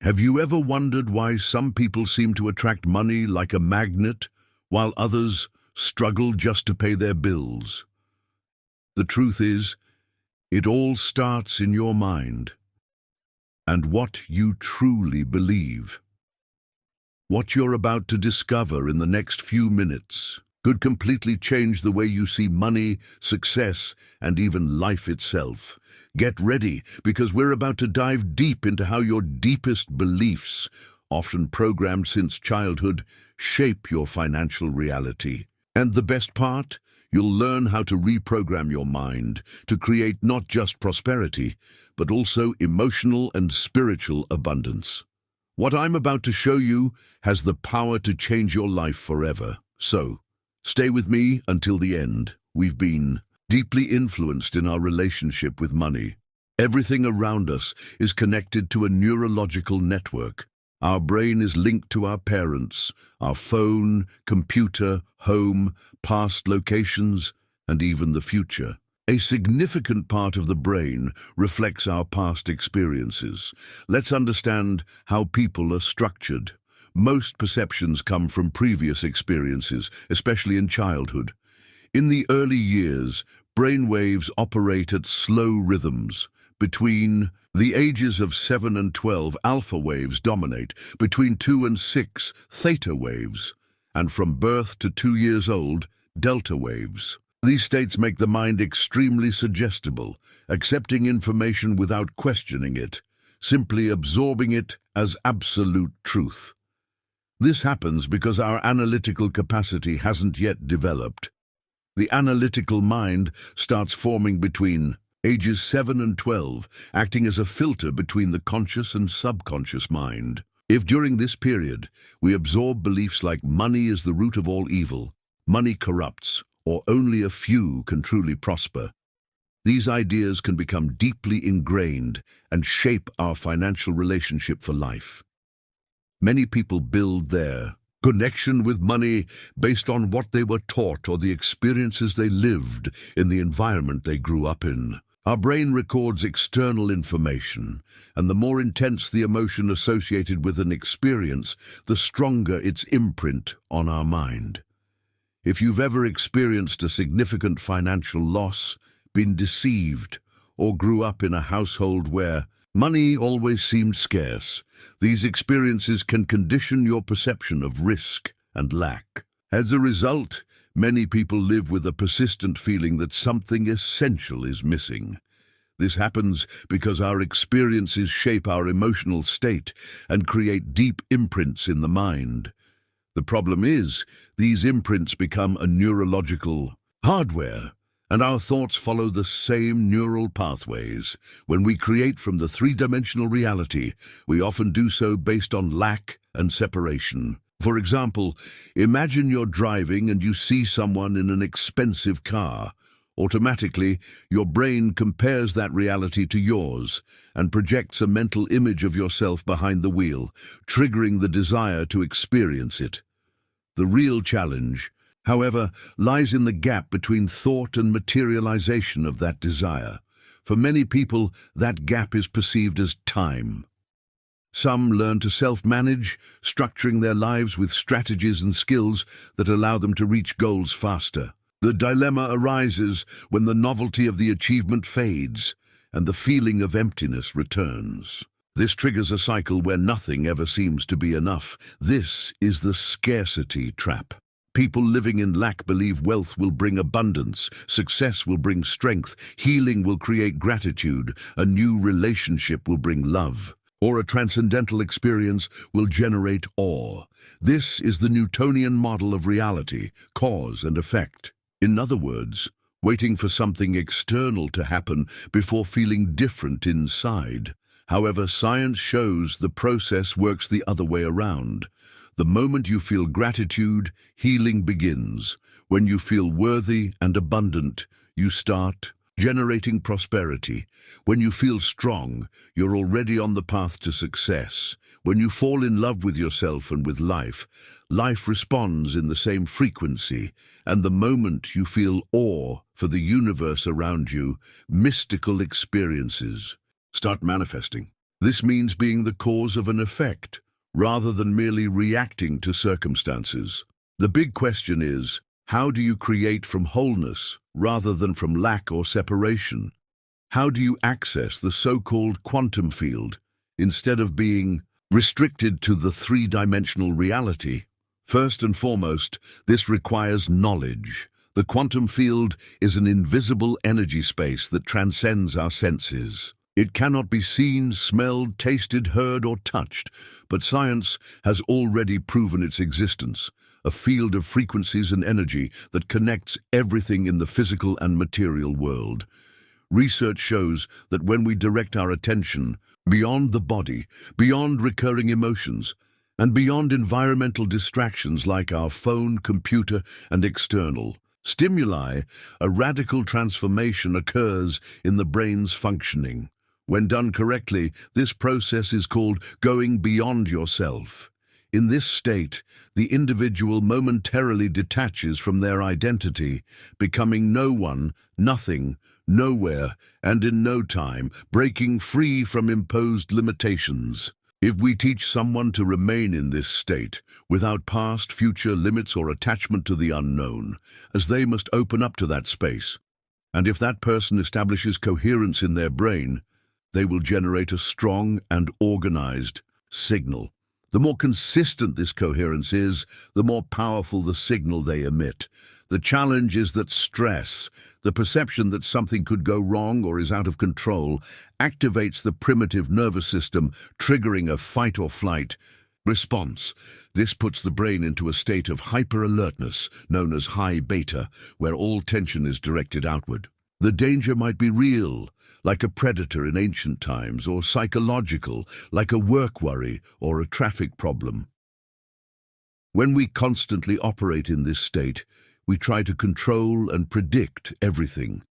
Have you ever wondered why some people seem to attract money like a magnet, while others struggle just to pay their bills? The truth is, it all starts in your mind and what you truly believe. What you're about to discover in the next few minutes could completely change the way you see money, success, and even life itself. Get ready, because we're about to dive deep into how your deepest beliefs, often programmed since childhood, shape your financial reality. And the best part? You'll learn how to reprogram your mind to create not just prosperity, but also emotional and spiritual abundance. What I'm about to show you has the power to change your life forever. So, stay with me until the end. We've been deeply influenced in our relationship with money. Everything around us is connected to a neurological network. Our brain is linked to our parents, our phone, computer, home, past locations, and even the future. A significant part of the brain reflects our past experiences. Let's understand how people are structured. Most perceptions come from previous experiences, especially in childhood. In the early years, brain waves operate at slow rhythms. Between the ages of 7 and 12, alpha waves dominate. Between 2 and 6, theta waves. And from birth to 2 years old, delta waves. These states make the mind extremely suggestible, accepting information without questioning it, simply absorbing it as absolute truth. This happens because our analytical capacity hasn't yet developed. The analytical mind starts forming between ages 7 and 12, acting as a filter between the conscious and subconscious mind. If during this period we absorb beliefs like money is the root of all evil, money corrupts, or only a few can truly prosper, these ideas can become deeply ingrained and shape our financial relationship for life. Many people build their connection with money based on what they were taught or the experiences they lived in the environment they grew up in. Our brain records external information, and the more intense the emotion associated with an experience, the stronger its imprint on our mind. If you've ever experienced a significant financial loss, been deceived, or grew up in a household where money always seemed scarce, these experiences can condition your perception of risk and lack. As a result, many people live with a persistent feeling that something essential is missing. This happens because our experiences shape our emotional state and create deep imprints in the mind. The problem is, these imprints become a neurological hardware, and our thoughts follow the same neural pathways. When we create from the three-dimensional reality, we often do so based on lack and separation. For example, imagine you're driving and you see someone in an expensive car. Automatically, your brain compares that reality to yours and projects a mental image of yourself behind the wheel, triggering the desire to experience it. The real challenge, however, lies in the gap between thought and materialization of that desire. For many people, that gap is perceived as time. Some learn to self-manage, structuring their lives with strategies and skills that allow them to reach goals faster. The dilemma arises when the novelty of the achievement fades and the feeling of emptiness returns. This triggers a cycle where nothing ever seems to be enough. This is the scarcity trap. People living in lack believe wealth will bring abundance, success will bring strength, healing will create gratitude, a new relationship will bring love, or a transcendental experience will generate awe. This is the Newtonian model of reality, cause and effect. In other words, waiting for something external to happen before feeling different inside. However, science shows the process works the other way around. The moment you feel gratitude, healing begins. When you feel worthy and abundant, you start generating prosperity. When you feel strong, you're already on the path to success. When you fall in love with yourself and with life, life responds in the same frequency. And the moment you feel awe for the universe around you, mystical experiences start manifesting. This means being the cause of an effect, rather than merely reacting to circumstances. The big question is, how do you create from wholeness, rather than from lack or separation? How do you access the so-called quantum field, instead of being restricted to the three-dimensional reality? First and foremost, this requires knowledge. The quantum field is an invisible energy space that transcends our senses. It cannot be seen, smelled, tasted, heard, or touched, but science has already proven its existence, a field of frequencies and energy that connects everything in the physical and material world. Research shows that when we direct our attention beyond the body, beyond recurring emotions, and beyond environmental distractions like our phone, computer, and external stimuli, a radical transformation occurs in the brain's functioning. When done correctly, this process is called going beyond yourself. In this state, the individual momentarily detaches from their identity, becoming no one, nothing, nowhere, and in no time, breaking free from imposed limitations. If we teach someone to remain in this state, without past, future limits or attachment to the unknown, as they must open up to that space, and if that person establishes coherence in their brain, they will generate a strong and organized signal. The more consistent this coherence is, the more powerful the signal they emit. The challenge is that stress, the perception that something could go wrong or is out of control, activates the primitive nervous system, triggering a fight or flight response. This puts the brain into a state of hyper-alertness, known as high beta, where all tension is directed outward. The danger might be real, like a predator in ancient times, or psychological, like a work worry or a traffic problem. When we constantly operate in this state, we try to control and predict everything: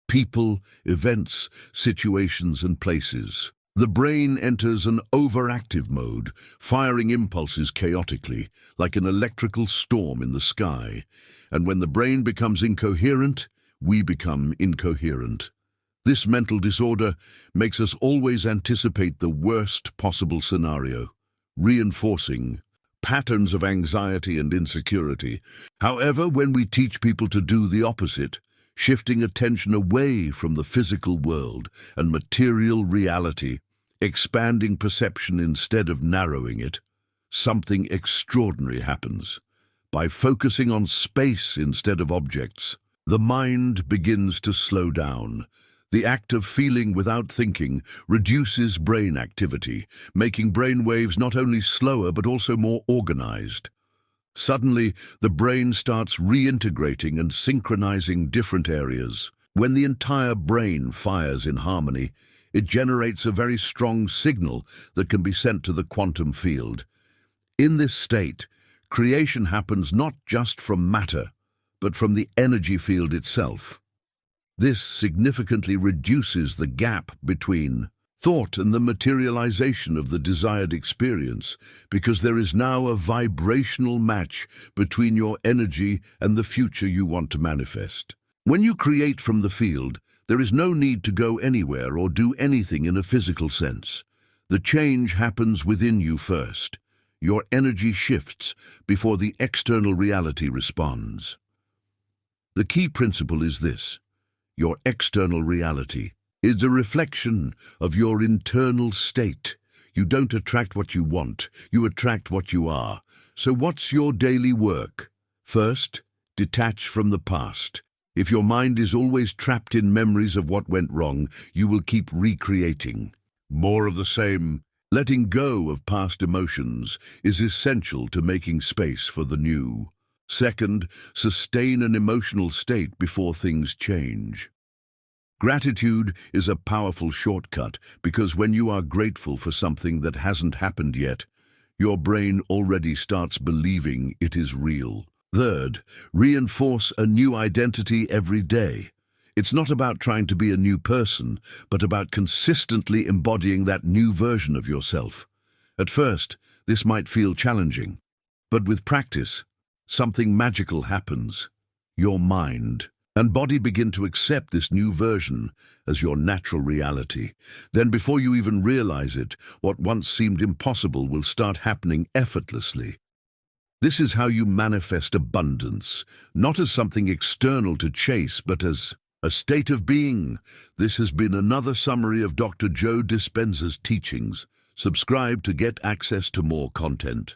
people, events, situations, and places. The brain enters an overactive mode, firing impulses chaotically, like an electrical storm in the sky. And when the brain becomes incoherent, we become incoherent. This mental disorder makes us always anticipate the worst possible scenario, reinforcing patterns of anxiety and insecurity. However, when we teach people to do the opposite, shifting attention away from the physical world and material reality, expanding perception instead of narrowing it, something extraordinary happens. By focusing on space instead of objects, the mind begins to slow down. The act of feeling without thinking reduces brain activity, making brain waves not only slower but also more organized. Suddenly, the brain starts reintegrating and synchronizing different areas. When the entire brain fires in harmony, it generates a very strong signal that can be sent to the quantum field. In this state, creation happens not just from matter, but from the energy field itself. This significantly reduces the gap between thought and the materialization of the desired experience, because there is now a vibrational match between your energy and the future you want to manifest. When you create from the field, there is no need to go anywhere or do anything in a physical sense. The change happens within you first. Your energy shifts before the external reality responds. The key principle is this: your external reality is a reflection of your internal state. You don't attract what you want, you attract what you are. So what's your daily work? First, detach from the past. If your mind is always trapped in memories of what went wrong, you will keep recreating more of the same. Letting go of past emotions is essential to making space for the new. Second, sustain an emotional state before things change. Gratitude is a powerful shortcut, because when you are grateful for something that hasn't happened yet, your brain already starts believing it is real. Third, reinforce a new identity every day. It's not about trying to be a new person, but about consistently embodying that new version of yourself. At first, this might feel challenging, but with practice, something magical happens. Your mind and body begin to accept this new version as your natural reality. Then before you even realize it, what once seemed impossible will start happening effortlessly. This is how you manifest abundance, not as something external to chase, but as a state of being. This has been another summary of Dr. Joe Dispenza's teachings. Subscribe to get access to more content.